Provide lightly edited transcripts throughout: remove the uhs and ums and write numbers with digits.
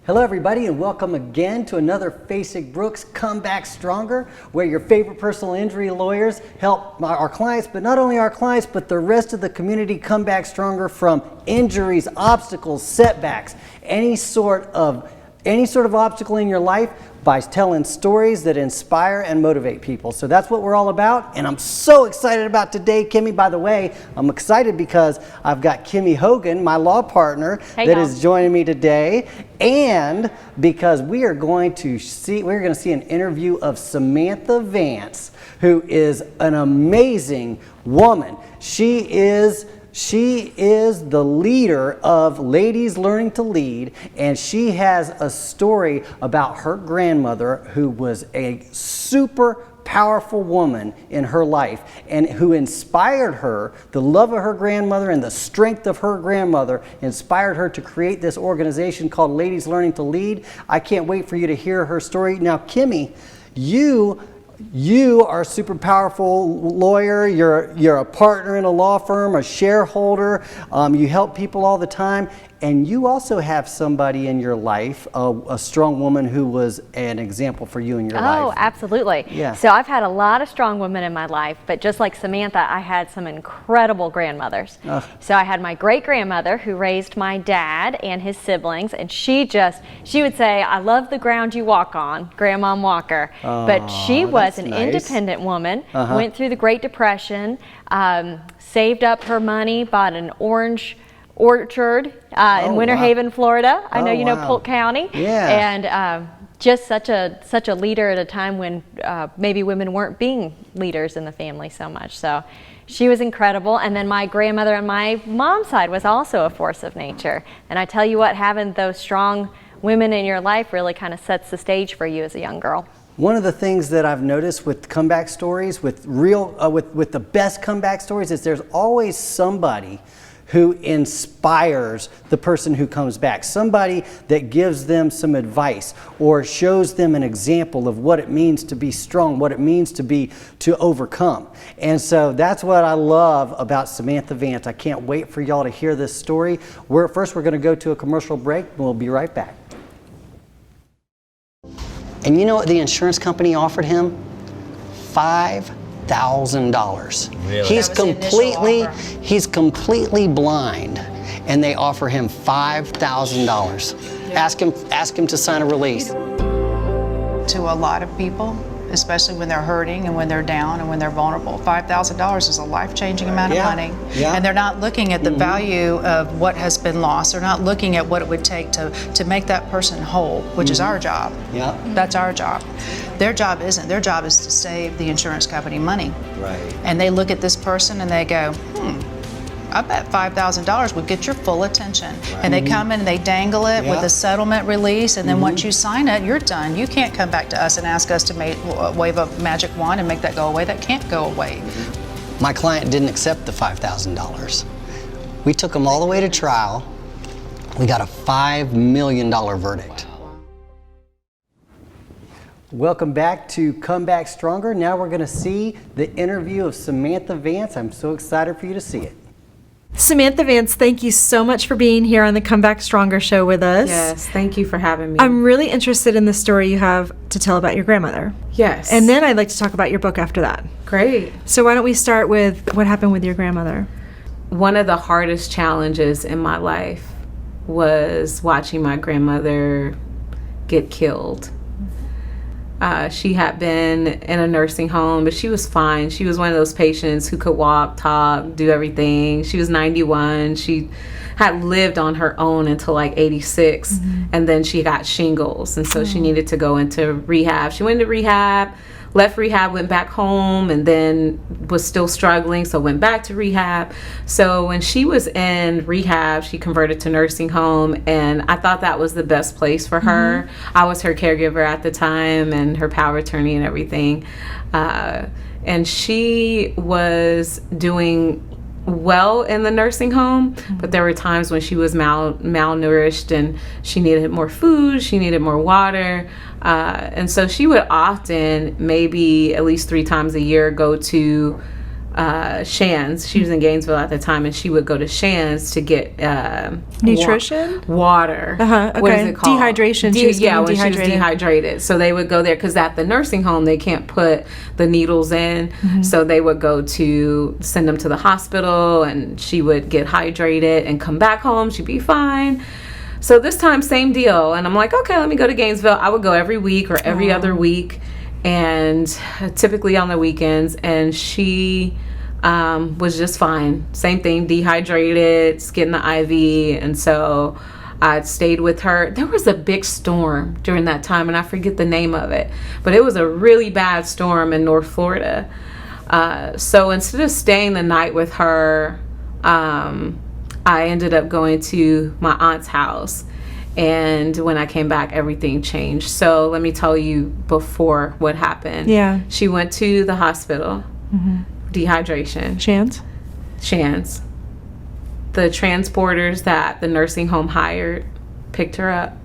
Hello everybody, and welcome again to another Facing Brooks Come Back Stronger, where your favorite personal injury lawyers help our clients, but not only our clients, but the rest of the community come back stronger from injuries, obstacles, setbacks, any sort of obstacle in your life, by telling stories that inspire and motivate people. So that's what we're all about, and I'm so excited about today, Kimmy. By the way, I'm excited because I've got Kimmy Hogan, my law partner, is joining me today, and because we are going to see an interview of Samantha Vance, who is an amazing woman. She is the leader of Ladies Learning to Lead, and she has a story about her grandmother who was a super powerful woman in her life and who inspired her. The love of her grandmother and the strength of her grandmother inspired her to create this organization called Ladies Learning to Lead. I can't wait for you to hear her story. Now, Kimmy, you are a super powerful lawyer. You're a partner in a law firm, a shareholder. You help people all the time. And you also have somebody in your life, a strong woman who was an example for you in your life. Oh, absolutely. Yeah. So I've had a lot of strong women in my life, but just like Samantha, I had some incredible grandmothers. So I had my great-grandmother who raised my dad and his siblings, and she would say, "I love the ground you walk on, Grandma Walker." But she was an independent woman, went through the Great Depression, saved up her money, bought an orange orchard in Winter Haven, Florida. I know you know Polk County. Yeah. And just such a leader at a time when maybe women weren't being leaders in the family so much. So she was incredible. And then my grandmother on my mom's side was also a force of nature. And I tell you what, having those strong women in your life really kind of sets the stage for you as a young girl. One of the things that I've noticed with comeback stories, with the best comeback stories, is there's always somebody who inspires the person who comes back, somebody that gives them some advice or shows them an example of what it means to be strong, what it means to overcome. And so that's what I love about Samantha Vance. I can't wait for y'all to hear this story. First we're going to go to a commercial break, and we'll be right back. And you know what the insurance company offered him? $5,000. Really? He's completely blind, and they offer him $5,000. Yeah. Ask him to sign a release. To a lot of people, especially when they're hurting and when they're down and when they're vulnerable, $5,000 is a life-changing amount of money. Yeah. And they're not looking at the value of what has been lost. They're not looking at what it would take to make that person whole, which is our job. Yeah. That's our job. Their job isn't. Their job is to save the insurance company money. Right. And they look at this person and they go, I bet $5,000 would get your full attention. Right. And they come in and they dangle it with a settlement release, and then once you sign it, you're done. You can't come back to us and ask us to wave a magic wand and make that go away. That can't go away. My client didn't accept the $5,000. We took him all the way to trial. We got a $5 million verdict. Welcome back to Come Back Stronger. Now we're going to see the interview of Samantha Vance. I'm so excited for you to see it. Samantha Vance, thank you so much for being here on the Come Back Stronger show with us. Yes, thank you for having me. I'm really interested in the story you have to tell about your grandmother. Yes. And then I'd like to talk about your book after that. Great. So why don't we start with what happened with your grandmother? One of the hardest challenges in my life was watching my grandmother get killed. She had been in a nursing home, but she was fine. She was one of those patients who could walk, talk, do everything. She was 91. She had lived on her own until like 86, and then she got shingles, and so she needed to go into rehab. She went into rehab, left rehab, went back home, and then was still struggling, so went back to rehab. So when she was in rehab, she converted to nursing home, and I thought that was the best place for her. I was her caregiver at the time and her power of attorney and everything. And she was doing well in the nursing home, but there were times when she was malnourished and she needed more food, she needed more water, and so she would often, maybe at least 3 times a year, go to Shands. She was in Gainesville at the time, and she would go to Shands to get Nutrition? water. Okay. What is it called? Dehydration. When she was dehydrated. So they would go there because at the nursing home they can't put the needles in. So they would go to send them to the hospital, and she would get hydrated and come back home. She'd be fine. So this time, same deal. And I'm like, okay, let me go to Gainesville. I would go every week or every other week, and typically on the weekends. And she was just fine. Same thing, dehydrated, getting the IV. And so I stayed with her. There was a big storm during that time, and I forget the name of it, but it was a really bad storm in North Florida. So instead of staying the night with her, I ended up going to my aunt's house. And when I came back, everything changed. So let me tell you before what happened. Yeah. She went to the hospital. Dehydration. Shands. The transporters that the nursing home hired picked her up,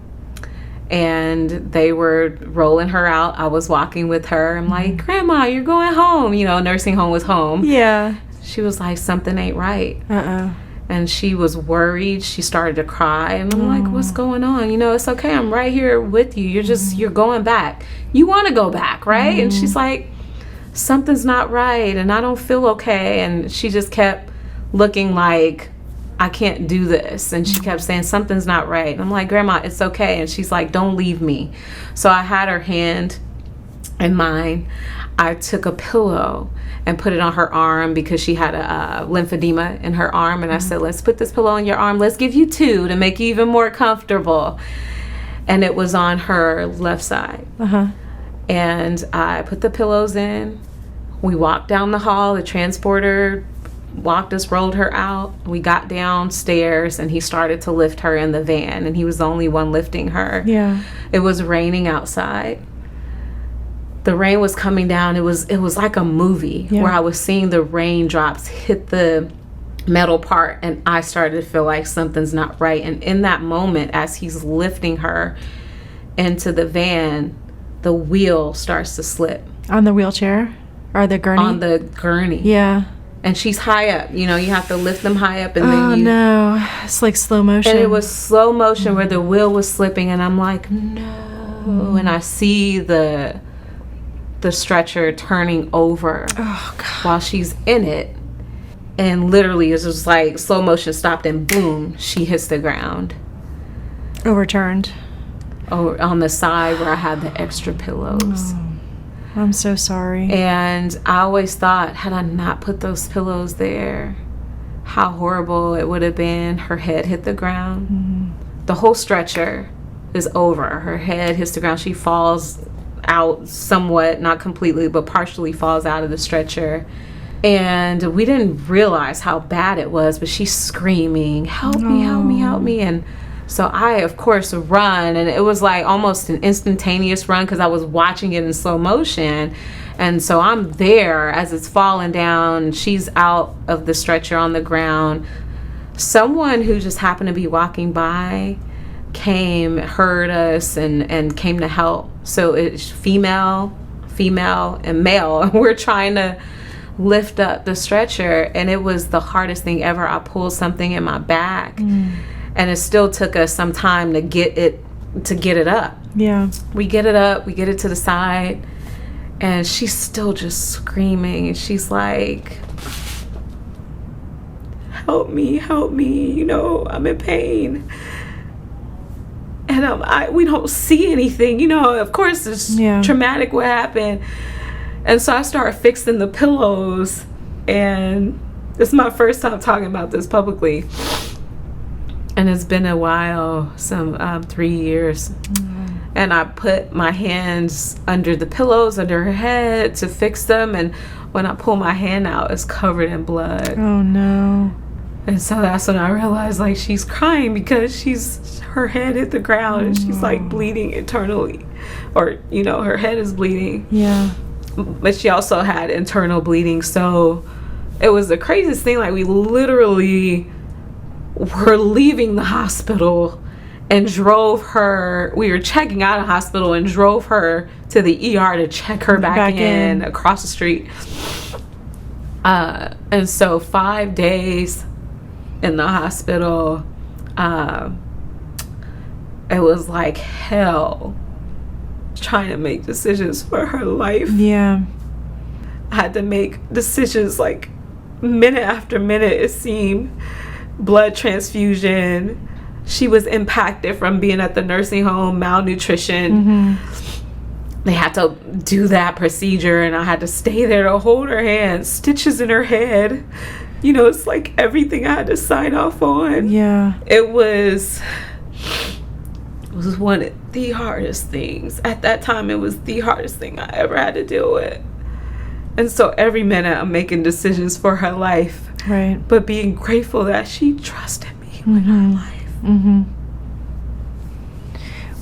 and they were rolling her out. I was walking with her. I'm like, Grandma, you're going home. You know, nursing home was home. Yeah. She was like, something ain't right. And she was worried. She started to cry. And I'm like, what's going on? You know, it's okay. I'm right here with you. You're going back. You want to go back, right? And she's like, something's not right, and I don't feel okay. And she just kept looking like, I can't do this. And she kept saying, something's not right. And I'm like, Grandma, it's okay. And she's like, don't leave me. So I had her hand in mine. I took a pillow and put it on her arm because she had a lymphedema in her arm. And I said, let's put this pillow on your arm. Let's give you two to make you even more comfortable. And it was on her left side. And I put the pillows in. We walked down the hall. The transporter walked us, rolled her out. We got downstairs, and he started to lift her in the van, and he was the only one lifting her. Yeah. It was raining outside. The rain was coming down. It was like a movie where I was seeing the raindrops hit the metal part, and I started to feel like something's not right. And in that moment, as he's lifting her into the van, the wheel starts to slip. On the wheelchair? Or the gurney? On the gurney. Yeah. And she's high up. You know, you have to lift them high up, and then Oh, no. It's like slow motion. And it was slow motion where the wheel was slipping, and I'm like, no. And I see the stretcher turning over while she's in it. And literally, it's just like slow motion stopped, and boom, she hits the ground. Overturned. Oh, on the side where I had the extra pillows. I'm so sorry. And I always thought, had I not put those pillows there, how horrible it would have been. Her head hit the ground. The whole stretcher is over. Her head hits the ground. She falls out somewhat, not completely, but partially falls out of the stretcher. And we didn't realize how bad it was, but she's screaming, help me, help me, help me. And so I, of course, run, and it was like almost an instantaneous run because I was watching it in slow motion. And so I'm there as it's falling down. She's out of the stretcher on the ground. Someone who just happened to be walking by came, heard us, and came to help. So it's female, and male. And we're trying to lift up the stretcher, and it was the hardest thing ever. I pulled something in my back. And it still took us some time to get it up. Yeah. We get it up, we get it to the side, and she's still just screaming. And she's like, help me, you know, I'm in pain. And we don't see anything, you know, of course it's traumatic what happened. And so I started fixing the pillows, and this is my first time talking about this publicly. And it's been a while, some 3 years. And I put my hands under the pillows, under her head to fix them. And when I pull my hand out, it's covered in blood. Oh, no. And so that's when I realized, like, she's crying because her head hit the ground and she's, like, bleeding internally. Or, you know, her head is bleeding. Yeah. But she also had internal bleeding. So it was the craziest thing. Like, we literally were leaving the hospital and drove her. We were checking out of hospital and drove her to the ER to check her back in across the street. And so 5 days in the hospital, it was like hell trying to make decisions for her life. Yeah. I had to make decisions like minute after minute, it seemed. Blood transfusion. She was impacted from being at the nursing home, malnutrition. They had to do that procedure, and I had to stay there to hold her hand, stitches in her head. You know, it's like everything I had to sign off on. Yeah. It was one of the hardest things. At that time, it was the hardest thing I ever had to deal with. And so every minute I'm making decisions for her life. Right. But being grateful that she trusted me with her life.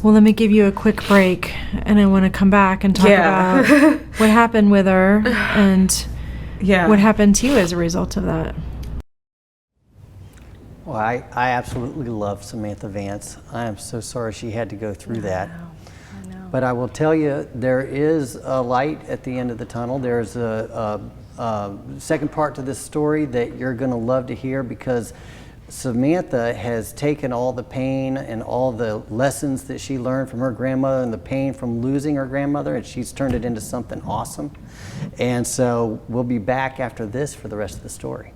Well, let me give you a quick break, and I want to come back and talk about what happened with her and what happened to you as a result of that. Well, I absolutely love Samantha Vance. I am so sorry she had to go through that. I know. But I will tell you, there is a light at the end of the tunnel. There's a second part to this story that you're going to love to hear, because Samantha has taken all the pain and all the lessons that she learned from her grandmother and the pain from losing her grandmother, and she's turned it into something awesome. And so we'll be back after this for the rest of the story.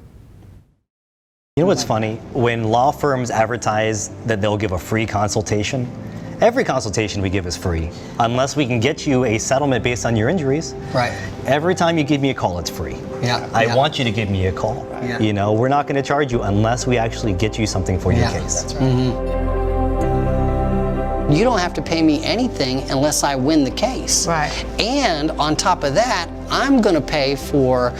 You know what's funny? When law firms advertise that they'll give a free consultation, every consultation we give is free, unless we can get you a settlement based on your injuries. Right. Every time you give me a call, it's free. Yeah. I want you to give me a call. Yeah. You know, we're not going to charge you unless we actually get you something for your case. That's right. You don't have to pay me anything unless I win the case. Right. And on top of that, I'm going to pay for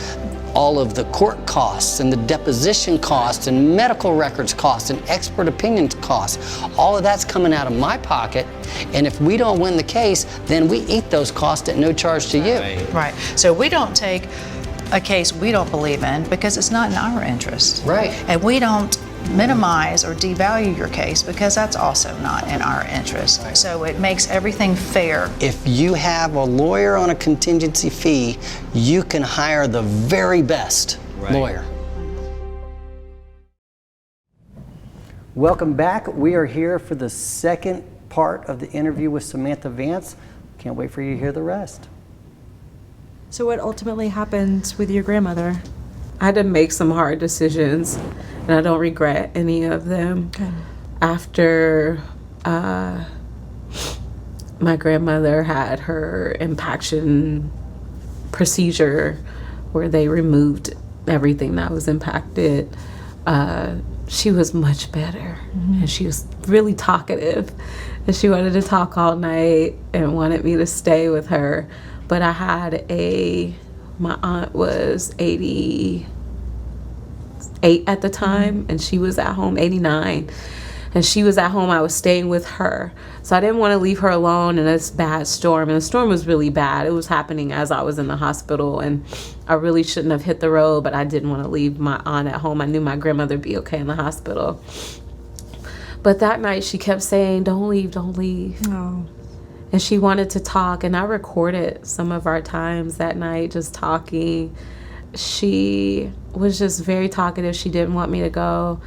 all of the court costs and the deposition costs and medical records costs and expert opinions costs. All of that's coming out of my pocket, and if we don't win the case, then we eat those costs at no charge to you. Right. So we don't take a case we don't believe in because it's not in our interest. Right. And we don't minimize or devalue your case because that's also not in our interest. Right. So it makes everything fair. If you have a lawyer on a contingency fee, you can hire the very best lawyer. Welcome back. We are here for the second part of the interview with Samantha Vance. Can't wait for you to hear the rest. So what ultimately happened with your grandmother? I had to make some hard decisions, and I don't regret any of them. Okay. After my grandmother had her impaction procedure where they removed everything that was impacted, she was much better. And she was really talkative, and she wanted to talk all night and wanted me to stay with her. But I had my aunt was 88 at the time, and she was at home, 89. And she was at home, I was staying with her. So I didn't want to leave her alone in this bad storm. And the storm was really bad. It was happening as I was in the hospital, and I really shouldn't have hit the road, but I didn't want to leave my aunt at home. I knew my grandmother would be okay in the hospital. But that night she kept saying, "Don't leave, don't leave." Oh. And she wanted to talk, and I recorded some of our times that night just talking. She was just very talkative. She didn't want me to go.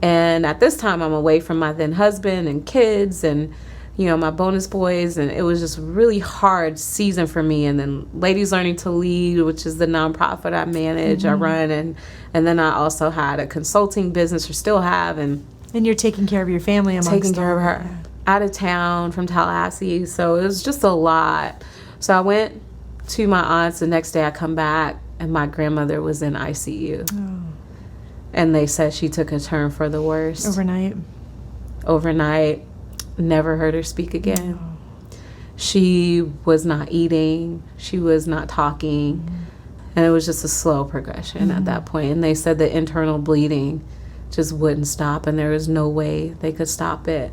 And at this time, I'm away from my then husband and kids and, you know, my bonus boys. And it was just really hard season for me. And then Ladies Learning to Lead, which is the nonprofit I manage, I run. And then I also had a consulting business, or still have. And you're taking care of your family amongst taking care of her. Yeah. Out of town from Tallahassee, so it was just a lot. So I went to my aunt's. The next day I come back, and my grandmother was in ICU. Oh. And they said she took a turn for the worse. Overnight, never heard her speak again. Oh. She was not eating, she was not talking, and it was just a slow progression at that point. And they said the internal bleeding just wouldn't stop, and there was no way they could stop it.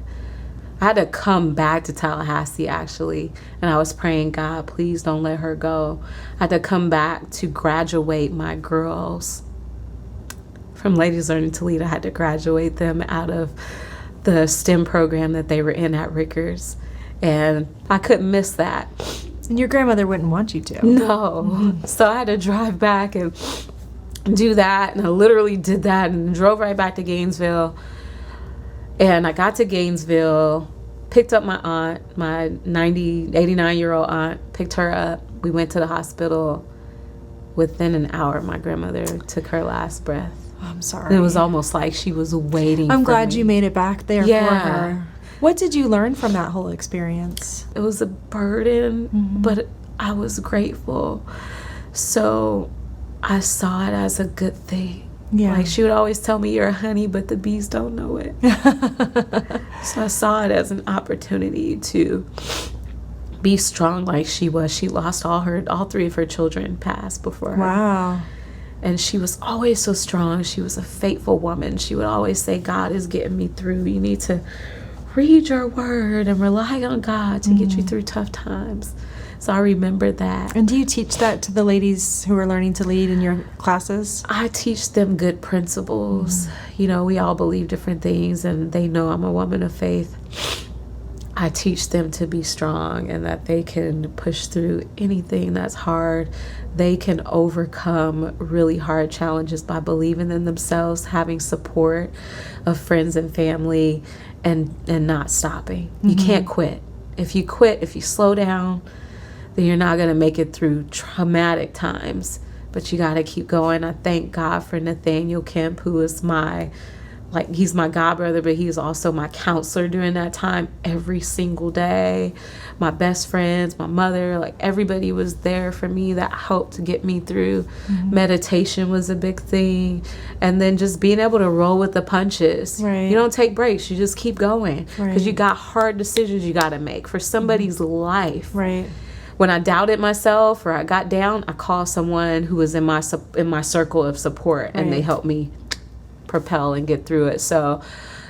I had to come back to Tallahassee, actually, and I was praying, God, please don't let her go. I had to come back to graduate my girls from Ladies Learning to Lead. I had to graduate them out of the STEM program that they were in at Rickers, and I couldn't miss that. And your grandmother wouldn't want you to. No. So I had to drive back and do that. And I literally did that and drove right back to Gainesville. And I got to Gainesville, picked up my aunt, my 89-year-old aunt, picked her up. We went to the hospital. Within an hour, my grandmother took her last breath. I'm sorry. And it was almost like she was waiting I'm for glad me. you made it back there Yeah. for her. What did you learn from that whole experience? It was a burden, but I was grateful. So I saw it as a good thing. Yeah. Like she would always tell me, you're a honey, but the bees don't know it. So I saw it as an opportunity to be strong like she was. She lost all 3 of her children passed before her. Wow. And she was always so strong. She was a faithful woman. She would always say, God is getting me through. You need to read your word and rely on God to get you through tough times. So I remember that. And do you teach that to the ladies who are learning to lead in your classes? I teach them good principles. You know, we all believe different things, and they know I'm a woman of faith. I teach them to be strong and that they can push through anything that's hard. They can overcome really hard challenges by believing in themselves, having support of friends and family, and not stopping. You can't quit. If you quit, if you slow down, then you're not going to make it through traumatic times. But you got to keep going. I thank God for Nathaniel Kemp, who is he's my godbrother, but he's also my counselor during that time every single day. My best friends, my mother, everybody was there for me that helped to get me through. Meditation was a big thing. And then just being able to roll with the punches. Right. You don't take breaks. You just keep going. Because Right. you got hard decisions you got to make for somebody's life. Right. When I doubted myself or I got down, I called someone who was in my circle of support, and they helped me propel and get through it. So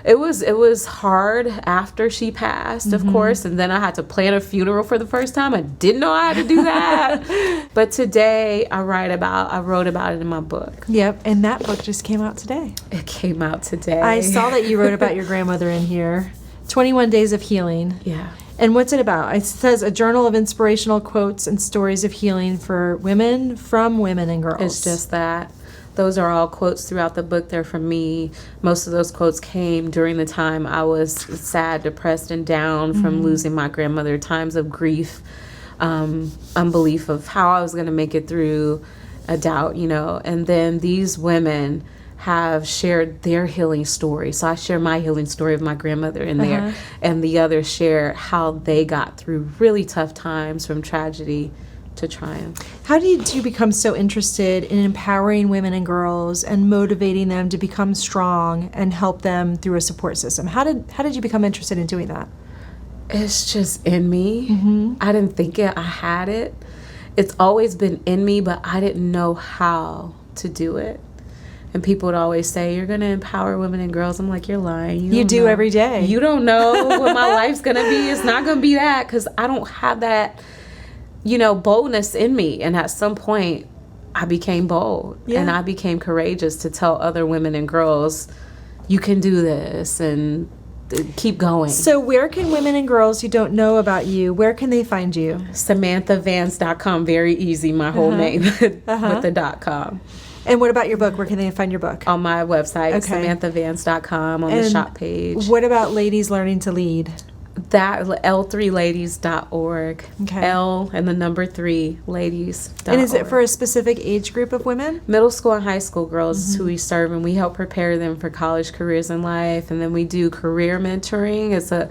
it was hard after she passed, of course, and then I had to plan a funeral for the first time. I didn't know I had to do that. But today I wrote about it in my book. Yep, and that book just came out today. It came out today. I saw that you wrote about your grandmother in here. 21 Days of Healing. Yeah. And what's it about? It says a journal of inspirational quotes and stories of healing for women, from women and girls. It's just that. Those are all quotes throughout the book. They're from me. Most of those quotes came during the time I was sad, depressed, and down from losing my grandmother, times of grief, unbelief of how I was going to make it through, a doubt, And then these women have shared their healing story. So I share my healing story of my grandmother in there, and the others share how they got through really tough times, from tragedy to triumph. How did you become so interested in empowering women and girls and motivating them to become strong and help them through a support system? How did you become interested in doing that? It's just in me. I didn't think I had it. It's always been in me, but I didn't know how to do it. And people would always say, you're going to empower women and girls. I'm like, you're lying. You do know. every day. You don't know what my life's going to be. It's not going to be that, because I don't have that, boldness in me. And at some point, I became bold. Yeah. And I became courageous to tell other women and girls, you can do this, and keep going. So where can women and girls who don't know about you, where can they find you? SamanthaVance.com. Very easy. My whole name with the .com. And what about your book? Where can they find your book? On my website, Okay. SamanthaVance.com, on the shop page. What about Ladies Learning to Lead? That L3ladies.org. Okay. L and the number 3 ladies.org. And is it for a specific age group of women? Middle school and high school girls is who we serve, and we help prepare them for college careers in life. And then we do career mentoring. It's a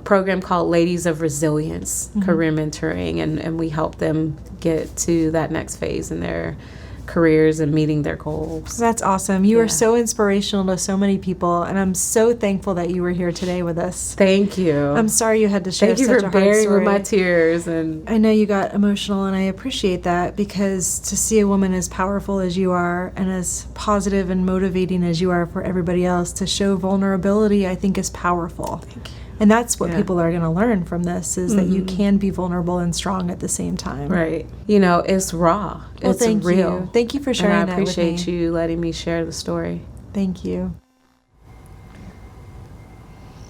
program called Ladies of Resilience, career mentoring, and we help them get to that next phase in their careers and meeting their goals. That's awesome. You are Yeah. so inspirational to so many people, and I'm so thankful that you were here today with us. Thank you. I'm sorry you had to share Thank you such for a hard bearing story. with my tears. And I know you got emotional, and I appreciate that, because to see a woman as powerful as you are and as positive and motivating as you are for everybody else, to show vulnerability, I think is powerful. Thank you. And that's what Yeah. people are going to learn from this, is that you can be vulnerable and strong at the same time. Right. It's raw. Well, it's thank real. you. Thank you for sharing and I that with me. appreciate you letting me share the story. Thank you.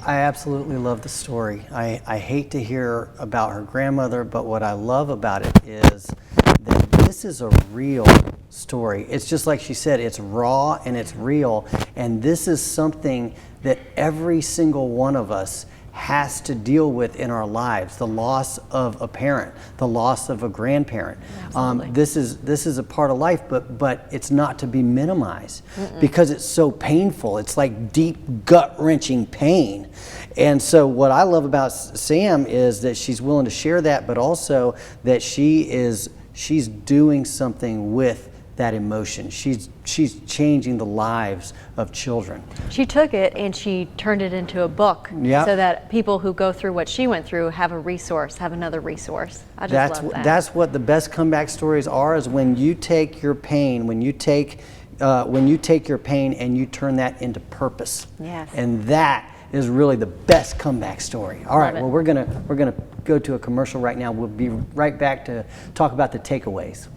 I absolutely love the story. I hate to hear about her grandmother, but what I love about it is that this this is a real story. It's just like she said, it's raw and it's real. And this is something that every single one of us has to deal with in our lives. The loss of a parent, the loss of a grandparent. This is a part of life, but it's not to be minimized because it's so painful. It's like deep gut-wrenching pain. And so what I love about Sam is that she's willing to share that, but also that she's doing something with that emotion. She's changing the lives of children. She took it and she turned it into a book so that people who go through what she went through have a resource, have another resource. I just love that. That's what the best comeback stories are, is when you take your pain, when you take your pain and you turn that into purpose. Yes. And that is really the best comeback story. All right, well, we're gonna go to a commercial right now. We'll be right back to talk about the takeaways.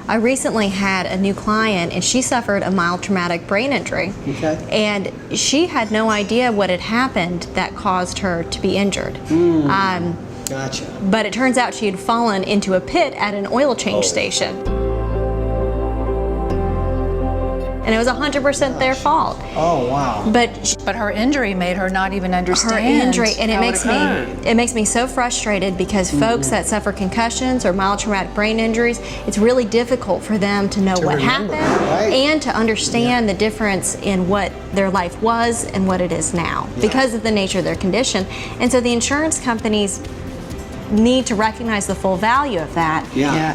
I recently had a new client and she suffered a mild traumatic brain injury. Okay. And she had no idea what had happened that caused her to be injured. Gotcha. But it turns out she had fallen into a pit at an oil change station. And it was 100% their fault. Oh, wow. But her injury made her not even understand her injury, and how it makes me so frustrated because folks that suffer concussions or mild traumatic brain injuries, it's really difficult for them to know what happened and to understand the difference in what their life was and what it is now because of the nature of their condition. And so the insurance companies need to recognize the full value of that.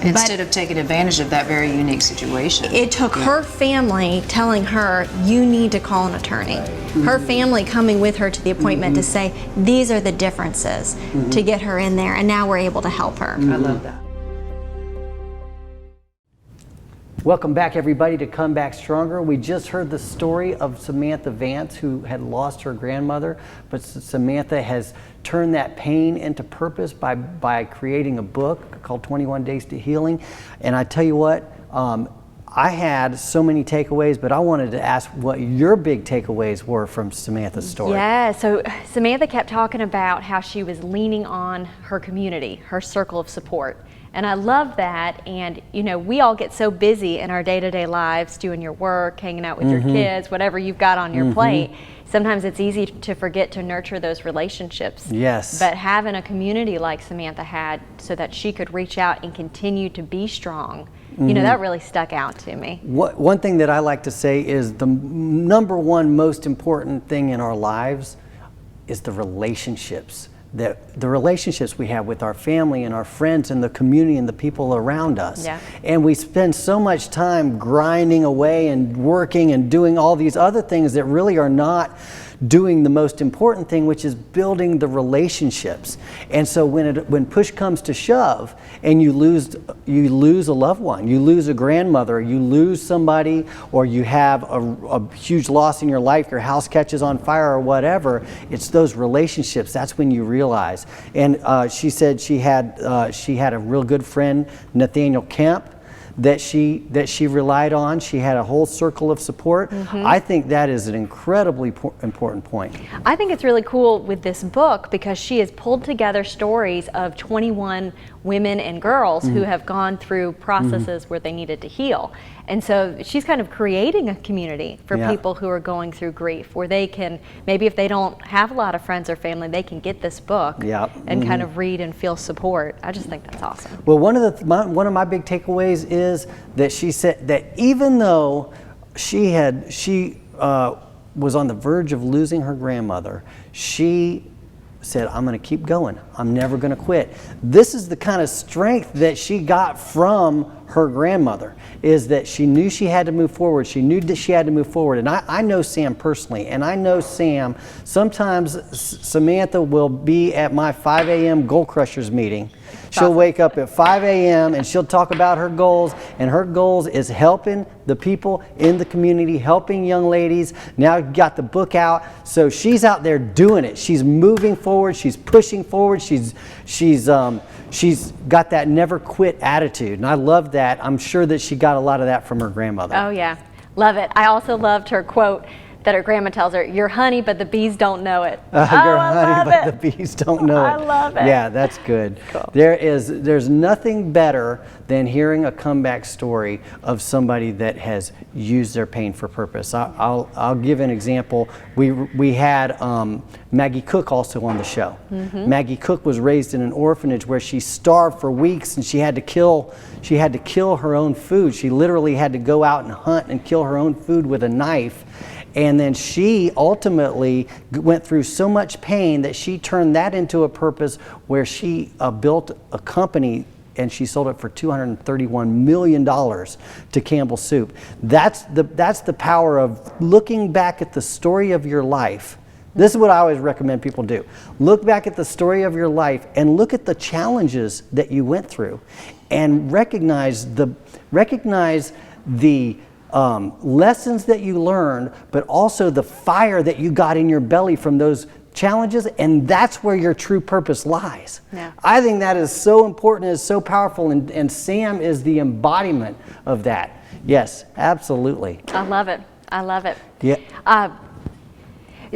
Instead of taking advantage of that very unique situation. It took her family telling her, you need to call an attorney. Her family coming with her to the appointment to say, these are the differences, to get her in there, and now we're able to help her. I love that. Welcome back, everybody, to Come Back Stronger. We just heard the story of Samantha Vance, who had lost her grandmother, but Samantha has turned that pain into purpose by creating a book called 21 Days to Healing. And I tell you what, I had so many takeaways, but I wanted to ask what your big takeaways were from Samantha's story. Yeah, so Samantha kept talking about how she was leaning on her community, her circle of support. And I love that. And, you know, we all get so busy in our day-to-day lives, doing your work, hanging out with your kids, whatever you've got on your plate. Sometimes it's easy to forget to nurture those relationships. Yes. But having a community like Samantha had so that she could reach out and continue to be strong, you know, that really stuck out to me. One thing that I like to say is the number one most important thing in our lives is the relationships. The relationships we have with our family and our friends and the community and the people around us. Yeah. And we spend so much time grinding away and working and doing all these other things that really are not doing the most important thing, which is building the relationships. And so when push comes to shove and you lose a loved one, you lose a grandmother, you lose somebody, or you have a huge loss in your life, your house catches on fire or whatever, it's those relationships. That's when you realize. And she said she had a real good friend, Nathaniel Kemp, that she relied on. She had a whole circle of support. I think that is an incredibly important point. I think it's really cool with this book because she has pulled together stories of 21 women and girls who have gone through processes where they needed to heal. And so she's kind of creating a community for people who are going through grief, where they can, maybe if they don't have a lot of friends or family, they can get this book and kind of read and feel support. I just think that's awesome. Well, one of my big takeaways is that she said that even though she was on the verge of losing her grandmother, she said, I'm going to keep going. I'm never going to quit. This is the kind of strength that she got from her grandmother, is that she knew she had to move forward. She knew that she had to move forward. And I know Sam personally, and I know Sam, sometimes Samantha will be at my 5 a.m. Goal Crushers meeting. She'll wake up at 5 a.m. and she'll talk about her goals, and her goals is helping the people in the community, helping young ladies. Now you've got the book out, so she's out there doing it. She's moving forward, she's pushing forward, she's got that never quit attitude, and I love that. I'm sure that she got a lot of that from her grandmother. Oh yeah, love it. I also loved her quote that her grandma tells her, "You're honey, but the bees don't know it." You're I honey, love but it. the bees don't know it. I love it. Yeah, that's good. Cool. There's nothing better than hearing a comeback story of somebody that has used their pain for purpose. I'll give an example. We had Maggie Cook also on the show. Maggie Cook was raised in an orphanage where she starved for weeks, and she had to kill her own food. She literally had to go out and hunt and kill her own food with a knife. And then she ultimately went through so much pain that she turned that into a purpose where she built a company, and she sold it for $231 million to Campbell Soup. That's the power of looking back at the story of your life. This is what I always recommend people do. Look back at the story of your life and look at the challenges that you went through, and recognize the lessons that you learned, but also the fire that you got in your belly from those challenges, and that's where your true purpose lies. Yeah. I think that is so important, is so powerful, and Sam is the embodiment of that. Yes, absolutely. I love it. I love it. Yeah.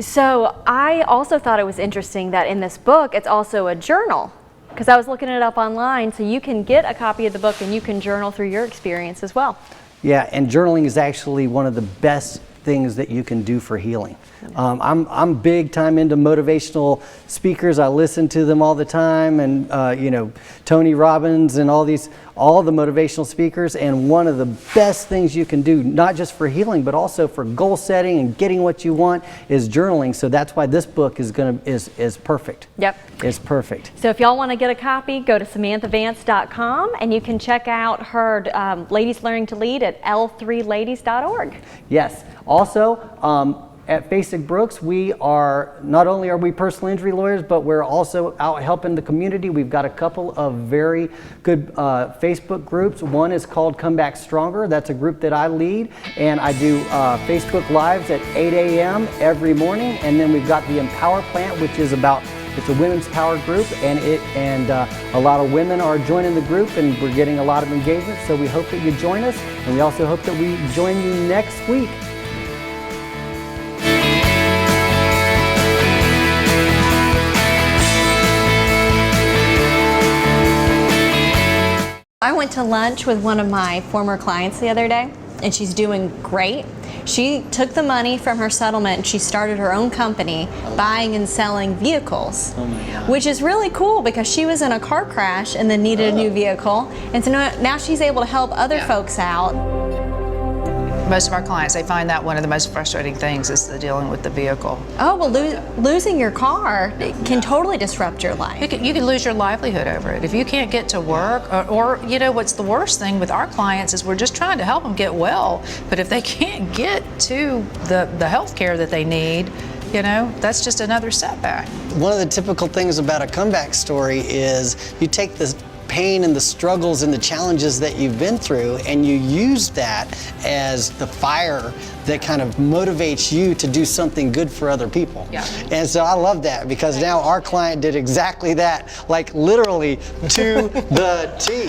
So I also thought it was interesting that in this book, it's also a journal, because I was looking it up online, so you can get a copy of the book and you can journal through your experience as well. Yeah, and journaling is actually one of the best things that you can do for healing. I'm big time into motivational speakers. I listen to them all the time, and Tony Robbins and all the motivational speakers. And one of the best things you can do, not just for healing, but also for goal setting and getting what you want, is journaling. So that's why this book is perfect. Yep. It's perfect. So if y'all want to get a copy, go to SamanthaVance.com, and you can check out her Ladies Learning to Lead at l3ladies.org. Yes. Also, at Basic Brooks, we are not only are we personal injury lawyers, but we're also out helping the community. We've got a couple of very good Facebook groups. One is called Come Back Stronger. That's a group that I lead, and I do Facebook Lives at 8 a.m. every morning. And then we've got the Empower Plant, which is it's a women's power group, and a lot of women are joining the group, and we're getting a lot of engagement. So we hope that you join us, and we also hope that we join you next week. I went to lunch with one of my former clients the other day, and she's doing great. She took the money from her settlement and she started her own company buying and selling vehicles, which is really cool because she was in a car crash and then needed a new vehicle. And so now she's able to help other folks out. Most of our clients, they find that one of the most frustrating things is the dealing with the vehicle. Oh, well, losing your car can totally disrupt your life. You can lose your livelihood over it. If you can't get to work, or what's the worst thing with our clients is we're just trying to help them get well. But if they can't get to the health care that they need, that's just another setback. One of the typical things about a comeback story is you take the pain and the struggles and the challenges that you've been through, and you use that as the fire that kind of motivates you to do something good for other people. Yeah. And so I love that, because now our client did exactly that, like literally to the T.